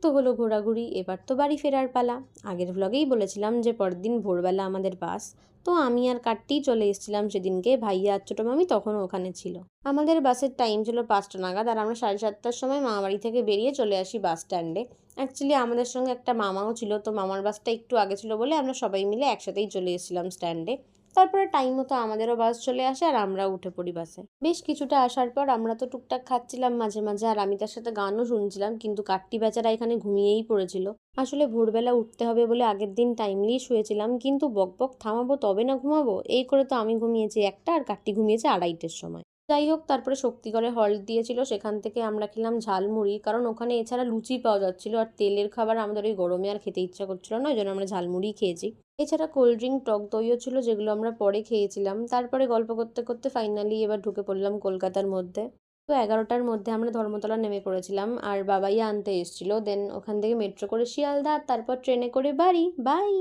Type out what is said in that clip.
তো হলো ঘোরাঘুরি, এবার তো বাড়ি ফেরার পালা। আগের ভ্লগেই বলেছিলাম যে পরের দিন ভোরবেলা আমাদের বাস। তো আমি আর কাটতেই চলে এসেছিলাম সেদিনকে, ভাইয়া আর ছোটো মামি তখনও ওখানে ছিল। আমাদের বাসের টাইম ছিল 5টা নাগাদ, আর আমরা 7:30টার সময় মামাবাড়ি থেকে বেরিয়ে চলে আসি বাস স্ট্যান্ডে। অ্যাকচুয়ালি আমাদের সঙ্গে একটা মামাও ছিল, তো মামার বাসটা একটু আগে ছিল বলে আমরা সবাই মিলে একসাথেই চলে এসেছিলাম স্ট্যান্ডে। তারপরে টাইম মতো আমাদেরও বাস চলে আসে আর আমরাও উঠে পড়ি বাসে। বেশ কিছুটা আসার পর আমরা তো টুকটাক খাচ্ছিলাম মাঝে মাঝে, আর আমি তার সাথে গানও শুনছিলাম, কিন্তু কাট্টি বেচারা এখানে ঘুমিয়েই পড়েছিল। আসলে ভোরবেলা উঠতে হবে বলে আগের দিন টাইমলি শুয়েছিলাম, কিন্তু বকবক থামাবো তবে না ঘুমাবো, এই করে তো আমি ঘুমিয়েছি 1টা আর কাট্টি ঘুমিয়েছে 2:30-এর সময়। যাই হোক, তারপরে শক্তিগড়ে হল্ট দিয়েছিল, সেখান থেকে আমরা খেলাম ঝালমুড়ি, কারণ ওখানে এছাড়া লুচি পাওয়া যাচ্ছিল, আর তেলের খাবার আমাদের ওই গরমে আর খেতে ইচ্ছা করছিল না, ওই জন্য আমরা ঝালমুড়ি খেয়েছি। এছাড়া কোল্ড ড্রিঙ্ক, টক দইও ছিল, যেগুলো আমরা পরে খেয়েছিলাম। তারপরে গল্প করতে করতে ফাইনালি এবার ঢুকে পড়লাম কলকাতার মধ্যে। তো 11টার মধ্যে আমরা ধর্মতলা নেমে পড়েছিলাম, আর বাবাইয়া আনতে এসেছিল। দেন ওখান থেকে মেট্রো করে শিয়ালদা, তারপর ট্রেনে করে বাড়ি। বাই।